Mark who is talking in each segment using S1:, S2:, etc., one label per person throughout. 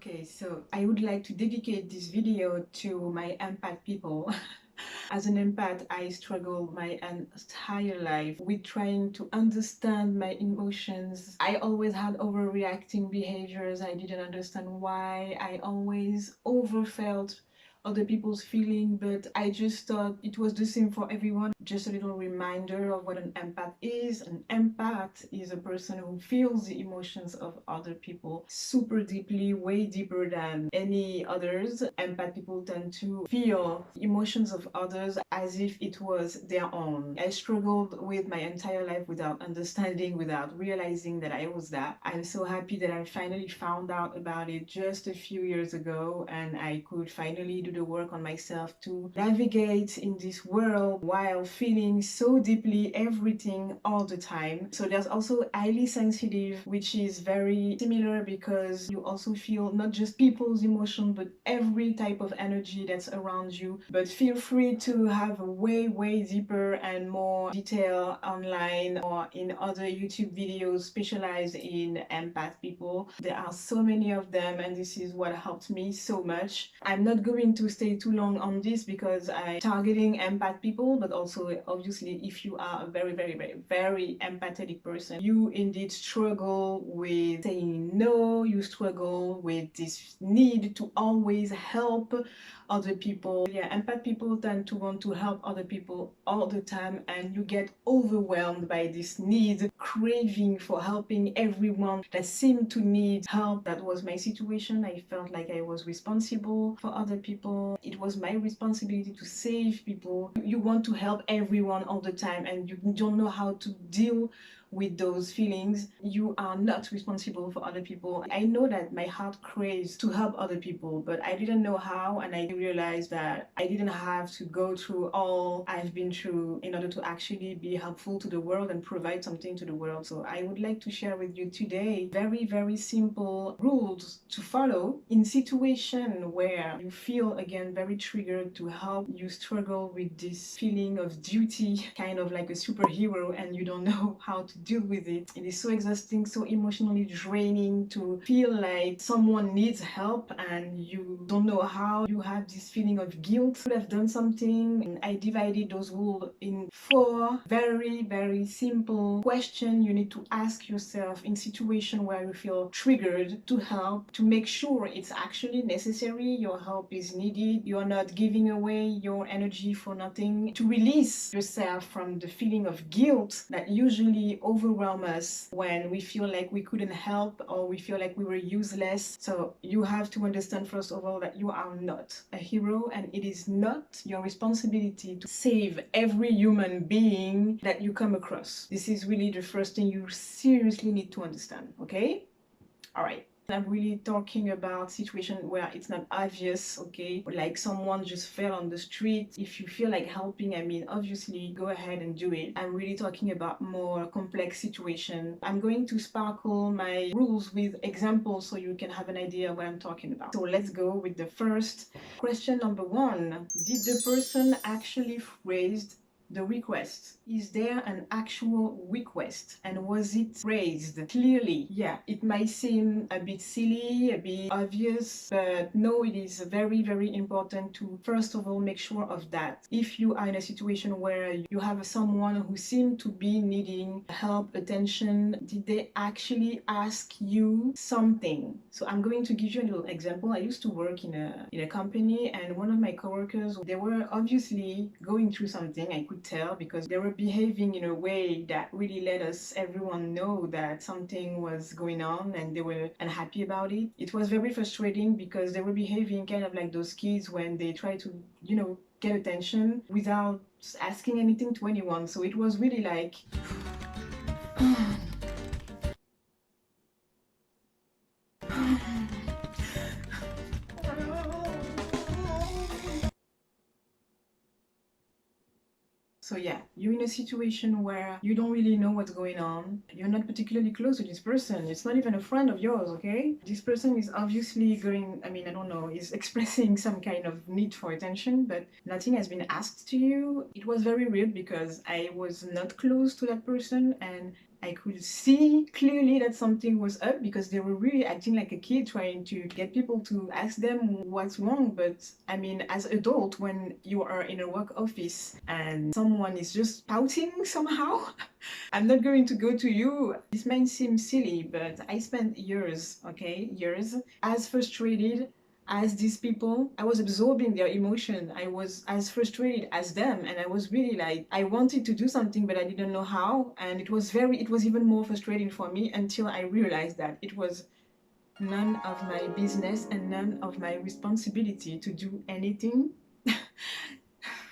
S1: Okay, so I would like to dedicate this video to my empath people. As an empath, I struggled my entire life with trying to understand my emotions. I always had overreacting behaviors. I didn't understand why. I always overfelt other people's feeling, but I just thought it was the same for everyone. Just a little reminder of what an empath is. An empath is a person who feels the emotions of other people super deeply, way deeper than any others. Empath people tend to feel emotions of others as if it was their own. I struggled with my entire life without understanding, without realizing that I was that. I'm so happy that I finally found out about it just a few years ago, and I could finally do the work on myself to navigate in this world while feeling so deeply everything all the time. So there's also highly sensitive, which is very similar because you also feel not just people's emotion but every type of energy that's around you. But feel free to have a way deeper and more detail online or in other YouTube videos specialized in empath people. There are so many of them, and this is what helped me so much. I'm not going to stay too long on this because I'm targeting empath people, but also obviously if you are a very empathetic person, you indeed struggle with saying no, you struggle with this need to always help other people. Yeah, empath people tend to want to help other people all the time, and you get overwhelmed by this need, craving for helping everyone that seemed to need help. That was my situation. I felt like I was responsible for other people. It was my responsibility to save people. You want to help everyone all the time and you don't know how to deal with those feelings. You are not responsible for other people. I know that my heart craves to help other people, but I didn't know how, and I realized that I didn't have to go through all I've been through in order to actually be helpful to the world and provide something to the world. So I would like to share with you today very simple rules to follow in situation where you feel again very triggered to help. You struggle with this feeling of duty, kind of like a superhero, and you don't know how to deal with it. It is so exhausting, so emotionally draining to feel like someone needs help and you don't know how. You have this feeling of guilt. You could have done something. And I divided those rules in 4 very simple questions you need to ask yourself in situation where you feel triggered to help, to make sure it's actually necessary, your help is needed, you're not giving away your energy for nothing, to release yourself from the feeling of guilt that usually overwhelm us when we feel like we couldn't help or we feel like we were useless. So you have to understand first of all that you are not a hero, and it is not your responsibility to save every human being that you come across. This is really the first thing you seriously need to understand, okay? All right. I'm really talking about situation where it's not obvious, okay? Like someone just fell on the street. If you feel like helping, I mean, obviously go ahead and do it. I'm really talking about more complex situation. I'm going to sparkle my rules with examples so you can have an idea what I'm talking about. So let's go with the first question. Number 1, did the person actually phrase the request? Is there an actual request, and was it raised clearly? Yeah, it might seem a bit silly, a bit obvious, but no, it is very important to first of all make sure of that. If you are in a situation where you have someone who seems to be needing help, attention, did they actually ask you something? So I'm going to give you a little example. I used to work in a company, and one of my coworkers, they were obviously going through something. I could tell because they were behaving in a way that really let us everyone know that something was going on and they were unhappy about it. It was very frustrating because they were behaving kind of like those kids when they try to, get attention without asking anything to anyone. So it was really like So yeah, you're in a situation where you don't really know what's going on. You're not particularly close to this person. It's not even a friend of yours, okay? This person is obviously going, I don't know, is expressing some kind of need for attention, but nothing has been asked to you. It was very weird because I was not close to that person, and I could see clearly that something was up because they were really acting like a kid trying to get people to ask them what's wrong. But I mean, as adult, when you are in a work office and someone is just pouting somehow, I'm not going to go to you. This might seem silly, but I spent years, okay, years, as frustrated as these people. I was absorbing their emotion. I was as frustrated as them, and I was really like, I wanted to do something, but I didn't know how. And it was even more frustrating for me until I realized that it was none of my business and none of my responsibility to do anything.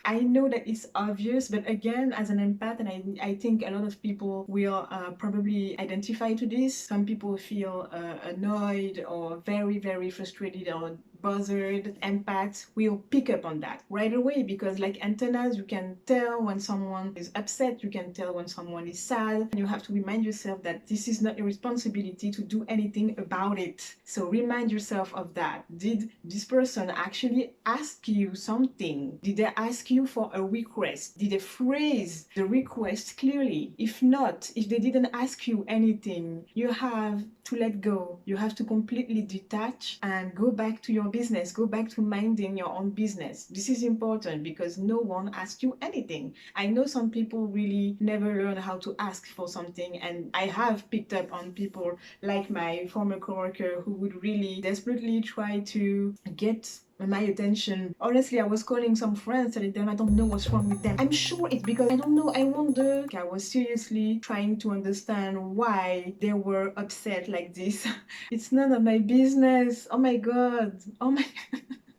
S1: I know that it's obvious, but again, as an empath, and I think a lot of people will probably identify to this. Some people feel annoyed or very, very frustrated or bothered. Empaths will pick up on that right away because, like antennas, you can tell when someone is upset, you can tell when someone is sad, and you have to remind yourself that this is not your responsibility to do anything about it. So remind yourself of that. Did this person actually ask you something? Did they ask you for a request? Did they phrase the request clearly? If not, if they didn't ask you anything, you have to let go. You have to completely detach and go back to your business, go back to minding your own business. This is important because no one asked you anything. I know some people really never learn how to ask for something, and I have picked up on people like my former coworker who would really desperately try to get my attention. Honestly, I was calling some friends telling them I don't know what's wrong with them. I'm sure it's because I don't know, I wonder. I was seriously trying to understand why they were upset like this. It's none of my business. Oh my god. Oh my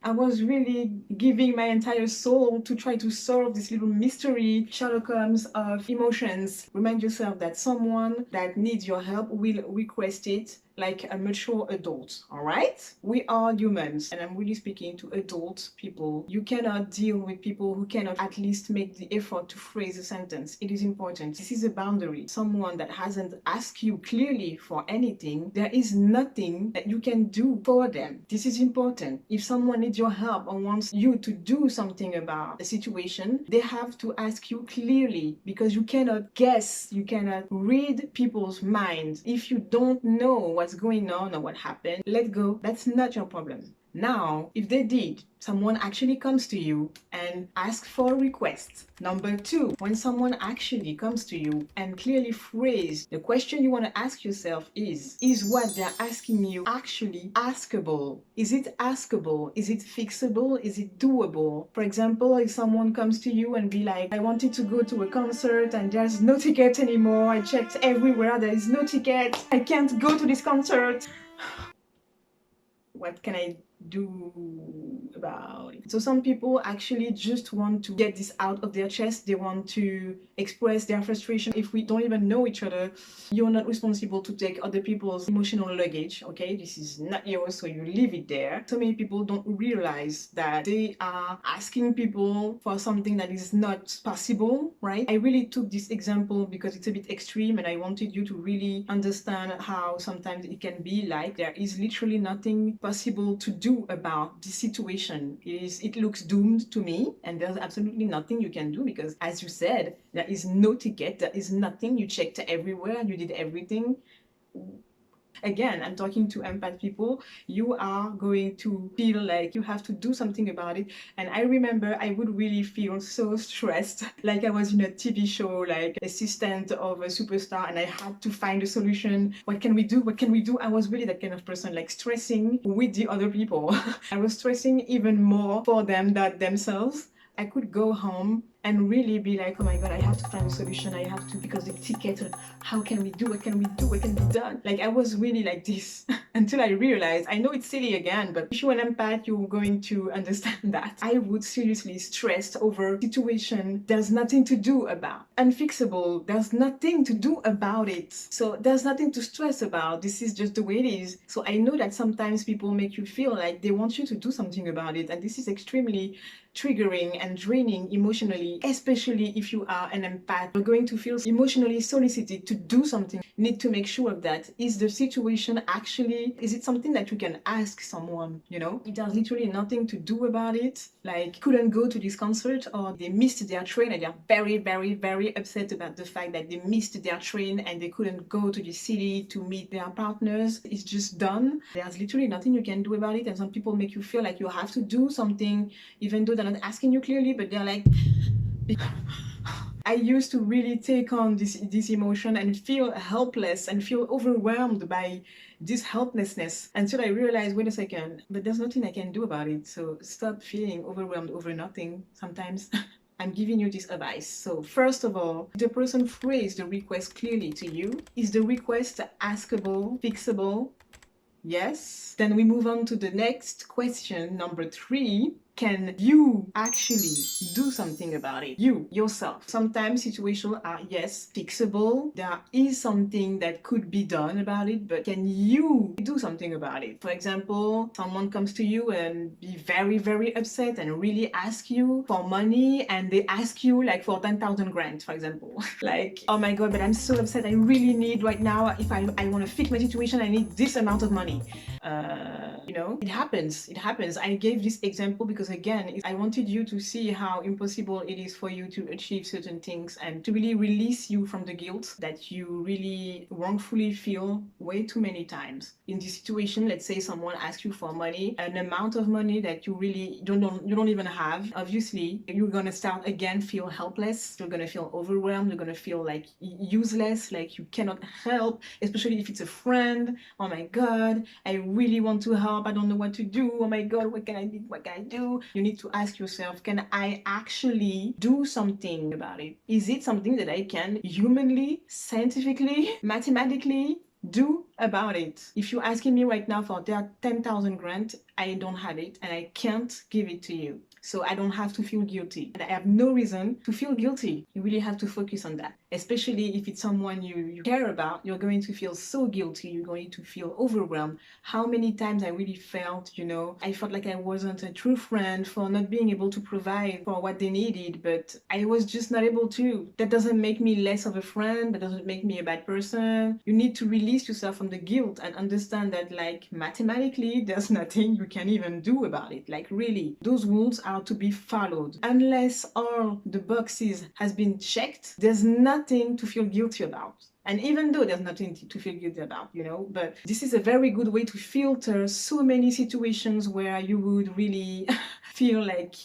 S1: I was really giving my entire soul to try to solve this little mystery, Sherlock Holmes of emotions. Remind yourself that someone that needs your help will request it like a mature adult, all right? We are humans, and I'm really speaking to adult people. You cannot deal with people who cannot at least make the effort to phrase a sentence. It is important. This is a boundary. Someone that hasn't asked you clearly for anything, there is nothing that you can do for them. This is important. If someone needs your help or wants you to do something about a situation, they have to ask you clearly because you cannot guess, you cannot read people's minds. If you don't know what's going on or what happened, let go. That's not your problem. Now, if they did, someone actually comes to you and asks for a request. Number two, when someone actually comes to you and clearly phrase the question you want to ask yourself is what they're asking you actually askable? Is it askable? Is it fixable? Is it doable? For example, if someone comes to you and be like, I wanted to go to a concert and there's no ticket anymore. I checked everywhere. There is no ticket. I can't go to this concert. What can I do about it? So some people actually just want to get this out of their chest. They want to express their frustration. If we don't even know each other, you're not responsible to take other people's emotional luggage, okay? This is not yours, so you leave it there. So many people don't realize that they are asking people for something that is not possible, right? I really took this example because it's a bit extreme and I wanted you to really understand how sometimes it can be like there is literally nothing possible to do about this situation. It looks doomed to me, and there's absolutely nothing you can do because, as you said, there is no ticket, there is nothing. You checked everywhere, you did everything. Again, I'm talking to empath people. You are going to feel like you have to do something about it. And I remember I would really feel so stressed, like I was in a TV show, like assistant of a superstar, and I had to find a solution. What can we do? What can we do? I was really that kind of person, like stressing with the other people. I was stressing even more for them than themselves. I could go home and really be like, oh my god, I have to find a solution. I have to, because the ticket, how can we do? What can we do? What can be done? Like I was really like this until I realized, I know it's silly again, but if you're an empath, you're going to understand that. I would seriously stress over situation there's nothing to do about. Unfixable, there's nothing to do about it. So there's nothing to stress about. This is just the way it is. So I know that sometimes people make you feel like they want you to do something about it. And this is extremely triggering and draining emotionally especially if you are an empath, you're going to feel emotionally solicited to do something. You need to make sure of that. Is the situation actually, is it something that you can ask someone, you know? It has literally nothing to do about it. Like, couldn't go to this concert, or they missed their train and they're very, very, very upset about the fact that they missed their train and they couldn't go to the city to meet their partners. It's just done. There's literally nothing you can do about it. And some people make you feel like you have to do something, even though they're not asking you clearly, but they're like, I used to really take on this emotion and feel helpless and feel overwhelmed by this helplessness until I realized, wait a second, but there's nothing I can do about it. So stop feeling overwhelmed over nothing sometimes. I'm giving you this advice. So first of all, the person phrased the request clearly to you. Is the request askable, fixable? Yes. Then we move on to the next question, number 3. Can you actually do something about it? You, yourself. Sometimes situations are, yes, fixable. There is something that could be done about it, but can you do something about it? For example, someone comes to you and be very, very upset and really ask you for money, and they ask you like for 10,000 grand, for example. Like, oh my God, but I'm so upset. I really need right now, if I want to fix my situation, I need this amount of money. You know, it happens. I gave this example because, again, I wanted you to see how impossible it is for you to achieve certain things and to really release you from the guilt that you really wrongfully feel way too many times. In this situation, let's say someone asks you for money, an amount of money that you really don't even have. Obviously, you're gonna start again feel helpless. You're gonna feel overwhelmed. You're gonna feel like useless, like you cannot help, especially if it's a friend. Oh my God, I really want to help. I don't know what to do. Oh my God, what can I do? What can I do? You need to ask yourself, can I actually do something about it? Is it something that I can humanly, scientifically, mathematically do about it? If you're asking me right now for 10,000 grand, I don't have it and I can't give it to you. So I don't have to feel guilty. And I have no reason to feel guilty. You really have to focus on that. Especially if it's someone you care about, you're going to feel so guilty. You're going to feel overwhelmed. How many times I really felt, you know, I felt like I wasn't a true friend for not being able to provide for what they needed, but I was just not able to. That doesn't make me less of a friend. That doesn't make me a bad person. You need to release yourself from the guilt and understand that, like, mathematically, there's nothing you can even do about it. Like, really, those rules are to be followed. Unless all the boxes has been checked, there's nothing to feel guilty about. And even though there's nothing to feel guilty about, you know, but this is a very good way to filter so many situations where you would really feel like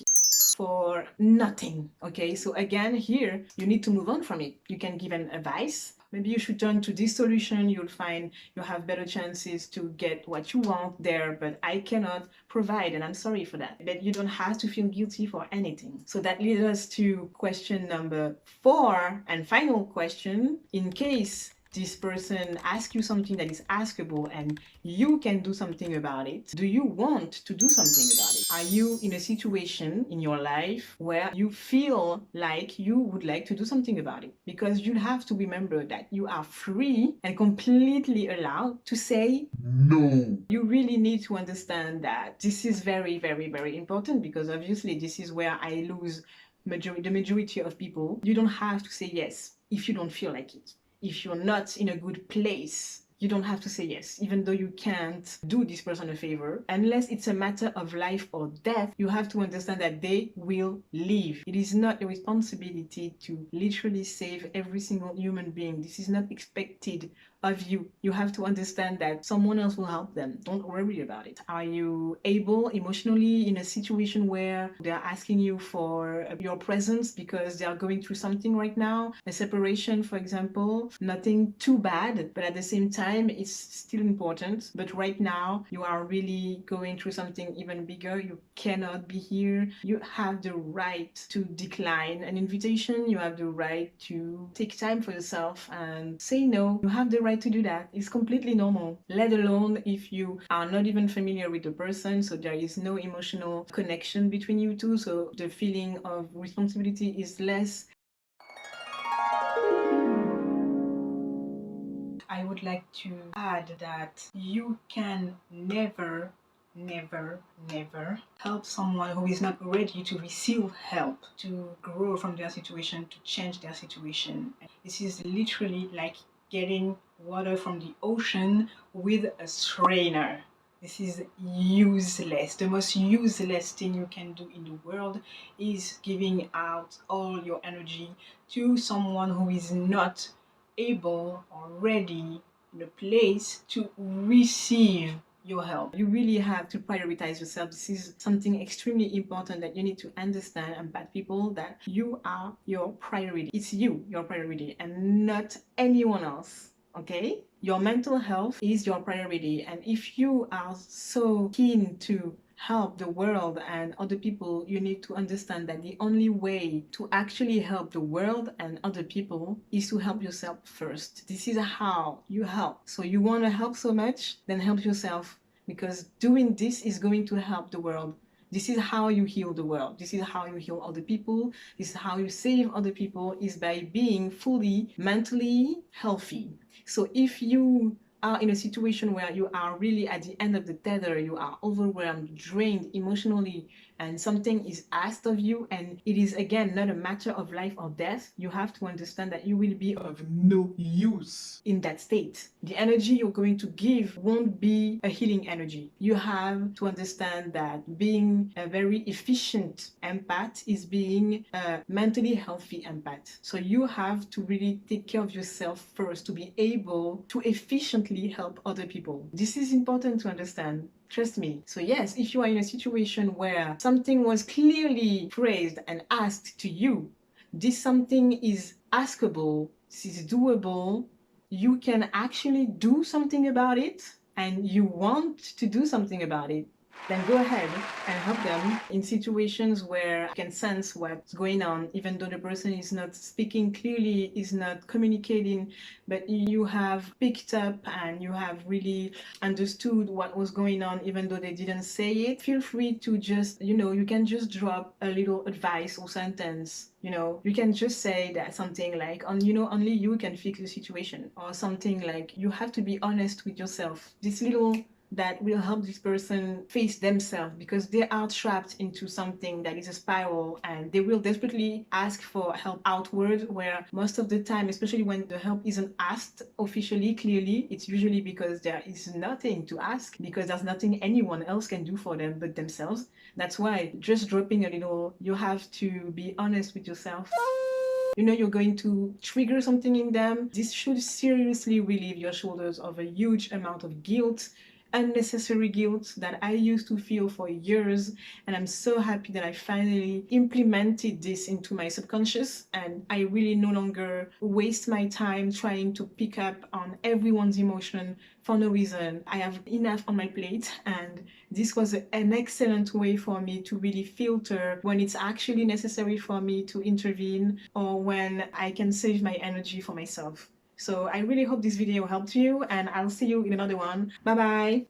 S1: for nothing. Okay, so again, here you need to move on from it. You can give an advice. Maybe you should turn to this solution. You'll find you have better chances to get what you want there, but I cannot provide, and I'm sorry for that. But you don't have to feel guilty for anything. So that leads us to question number 4 and final question. In case this person asks you something that is askable and you can do something about it, do you want to do something about it? Are you in a situation in your life where you feel like you would like to do something about it? Because you have to remember that you are free and completely allowed to say no. You really need to understand that this is very, very, very important, because obviously this is where I lose the majority of people. You don't have to say yes if you don't feel like it. If you're not in a good place, you don't have to say yes, even though you can't do this person a favor. Unless it's a matter of life or death, you have to understand that they will leave. It is not a responsibility to literally save every single human being. This is not expected of you. You have to understand that someone else will help them. Don't worry about it. Are you able emotionally in a situation where they're asking you for your presence because they are going through something right now? A separation, for example. Nothing too bad, but at the same time, it's still important. But right now, you are really going through something even bigger. You cannot be here. You have the right to decline an invitation. You have the right to take time for yourself and say no. You have the right to do that. It's completely normal, let alone if you are not even familiar with the person, so there is no emotional connection between you two, so the feeling of responsibility is less. I would like to add that you can never never, never help someone who is not ready to receive help, to grow from their situation, to change their situation. This is literally like getting water from the ocean with a strainer. This is useless. The most useless thing you can do in the world is giving out all your energy to someone who is not able or ready in a place to receive your help. You really have to prioritize yourself. This is something extremely important that you need to understand about people, that you are your priority. It's you, your priority, and not anyone else. Okay? Your mental health is your priority, and if you are so keen to help the world and other people, you need to understand that the only way to actually help the world and other people is to help yourself first. This is how you help. So you want to help so much, then help yourself, because doing this is going to help the world. This is how you heal the world. This is how you heal other people. This is how you save other people, is by being fully mentally healthy. So if you are in a situation where you are really at the end of the tether, you are overwhelmed, drained emotionally, and something is asked of you, and it is again not a matter of life or death, you have to understand that you will be of no use in that state. The energy you're going to give won't be a healing energy. You have to understand that being a very efficient empath is being a mentally healthy empath. So you have to really take care of yourself first to be able to efficiently help other people. This is important to understand. Trust me. So yes, if you are in a situation where something was clearly praised and asked to you, this something is askable, this is doable, you can actually do something about it, and you want to do something about it, then go ahead and help them in situations where you can sense what's going on, even though the person is not speaking clearly, is not communicating, but you have picked up and you have really understood what was going on, even though they didn't say it. Feel free to just, you can just drop a little advice or sentence. You can just say that something like, only you can fix the situation, or something like, you have to be honest with yourself. This little that will help this person face themselves, because they are trapped into something that is a spiral, and they will desperately ask for help outward, where most of the time, especially when the help isn't asked officially clearly, it's usually because there is nothing to ask, because there's nothing anyone else can do for them but themselves. That's why just dropping a little, you have to be honest with yourself. You're going to trigger something in them. This should seriously relieve your shoulders of a huge amount of guilt, unnecessary guilt that I used to feel for years. And I'm so happy that I finally implemented this into my subconscious, and I really no longer waste my time trying to pick up on everyone's emotion for no reason. I have enough on my plate, and this was an excellent way for me to really filter when it's actually necessary for me to intervene, or when I can save my energy for myself. So I really hope this video helped you, and I'll see you in another one. Bye bye.